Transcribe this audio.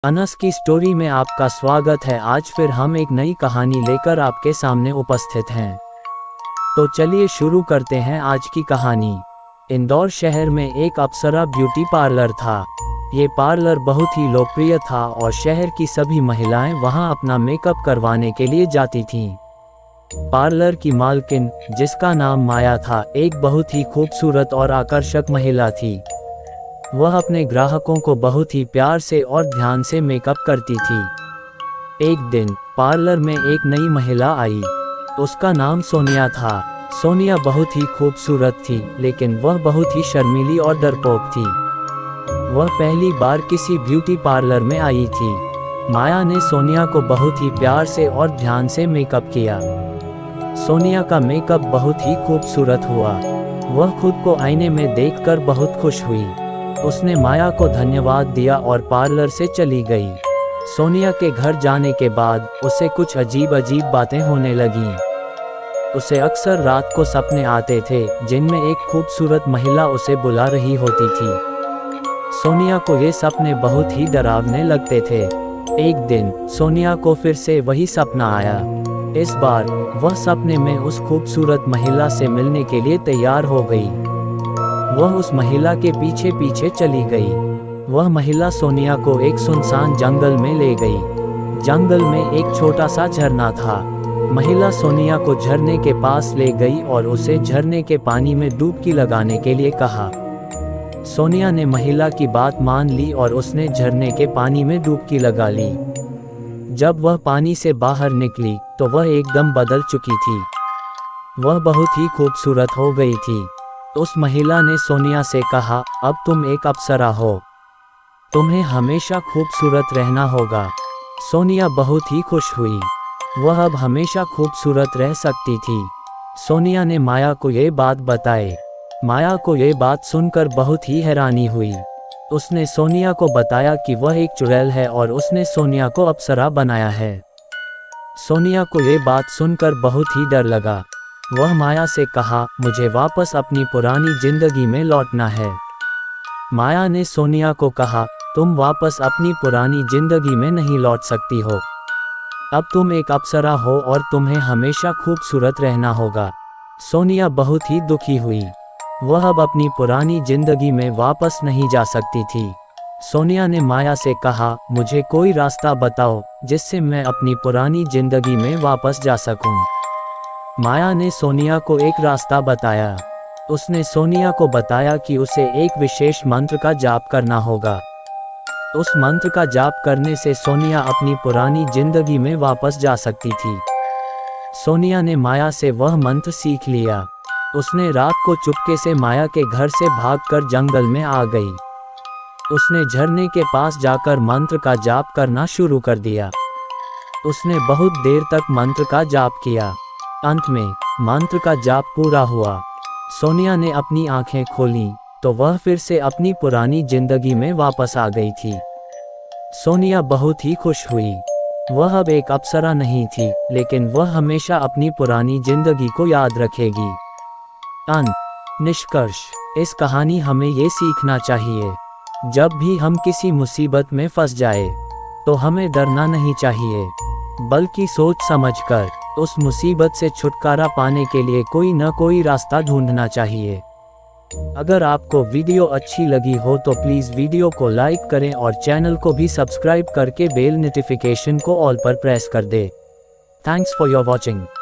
अनस की स्टोरी में आपका स्वागत है। आज फिर हम एक नई कहानी लेकर आपके सामने उपस्थित हैं। तो चलिए शुरू करते हैं आज की कहानी। इंदौर शहर में एक अप्सरा ब्यूटी पार्लर था। ये पार्लर बहुत ही लोकप्रिय था और शहर की सभी महिलाएं वहां अपना मेकअप करवाने के लिए जाती थीं। पार्लर की मालकिन, जिसका नाम माया था, एक बहुत ही खूबसूरत और आकर्षक महिला थी। वह अपने ग्राहकों को बहुत ही प्यार से और ध्यान से मेकअप करती थी। एक दिन पार्लर में एक नई महिला आई। उसका नाम सोनिया था। सोनिया बहुत ही खूबसूरत थी, लेकिन वह बहुत ही शर्मीली और डरपोक थी। वह पहली बार किसी ब्यूटी पार्लर में आई थी। माया ने सोनिया को बहुत ही प्यार से और ध्यान से मेकअप किया। सोनिया का मेकअप बहुत ही खूबसूरत हुआ। वह खुद को आईने में देखकर बहुत खुश हुई। उसने माया को धन्यवाद दिया और पार्लर से चली गई। सोनिया के घर जाने के बाद उसे कुछ अजीब अजीब बातें होने लगीं। उसे अक्सर रात को सपने आते थे, जिनमें एक खूबसूरत महिला उसे बुला रही होती थी। सोनिया को ये सपने बहुत ही डरावने लगते थे। एक दिन सोनिया को फिर से वही सपना आया। इस बार वह सपने में उस खूबसूरत महिला से मिलने के लिए तैयार हो गई। वह उस महिला के पीछे पीछे चली गई। वह महिला सोनिया को एक सुनसान जंगल में ले गई। जंगल में एक छोटा सा झरना था। महिला सोनिया को झरने के पास ले गई और उसे झरने के पानी में डुबकी लगाने के लिए कहा। सोनिया ने महिला की बात मान ली और उसने झरने के पानी में डुबकी लगा ली। जब वह पानी से बाहर निकली तो वह एकदम बदल चुकी थी। वह बहुत ही खूबसूरत हो गई थी। उस महिला ने सोनिया से कहा, अब तुम एक अप्सरा हो। तुम्हें हमेशा खूबसूरत रहना होगा। सोनिया बहुत ही खुश हुई। वह अब हमेशा खूबसूरत रह सकती थी। सोनिया ने माया को ये बात बताई। माया को ये बात सुनकर बहुत ही हैरानी हुई। उसने सोनिया को बताया कि वह एक चुड़ैल है और उसने सोनिया को अप्सरा बनाया है। सोनिया को ये बात सुनकर बहुत ही डर लगा। वह माया से कहा, मुझे वापस अपनी पुरानी जिंदगी में लौटना है। माया ने सोनिया को कहा, तुम वापस अपनी पुरानी जिंदगी में नहीं लौट सकती हो। अब तुम एक अप्सरा हो और तुम्हें हमेशा खूबसूरत रहना होगा। सोनिया बहुत ही दुखी हुई। वह अब अपनी पुरानी जिंदगी में वापस नहीं जा सकती थी। सोनिया ने माया से कहा, मुझे कोई रास्ता बताओ जिससे मैं अपनी पुरानी जिंदगी में वापस जा सकूं। माया ने सोनिया को एक रास्ता बताया। उसने सोनिया को बताया कि उसे एक विशेष मंत्र का जाप करना होगा। उस मंत्र का जाप करने से सोनिया अपनी पुरानी जिंदगी में वापस जा सकती थी। सोनिया ने माया से वह मंत्र सीख लिया। उसने रात को चुपके से माया के घर से भागकर जंगल में आ गई। उसने झरने के पास जाकर मंत्र का जाप करना शुरू कर दिया। उसने बहुत देर तक मंत्र का जाप किया। अंत में मंत्र का जाप पूरा हुआ। सोनिया ने अपनी आंखें खोलीं तो वह फिर से अपनी पुरानी जिंदगी में वापस आ गई थी। सोनिया बहुत ही खुश हुई। वह अब एक अप्सरा नहीं थी, लेकिन वह हमेशा अपनी पुरानी जिंदगी को याद रखेगी। अंत। निष्कर्ष। इस कहानी हमें ये सीखना चाहिए, जब भी हम किसी मुसीबत में फंस जाए तो हमें डरना नहीं चाहिए, बल्कि सोच समझकर उस मुसीबत से छुटकारा पाने के लिए कोई न कोई रास्ता ढूंढना चाहिए। अगर आपको वीडियो अच्छी लगी हो तो प्लीज़ वीडियो को लाइक करें और चैनल को भी सब्सक्राइब करके बेल नोटिफिकेशन को ऑल पर प्रेस कर दें। Thanks for your watching.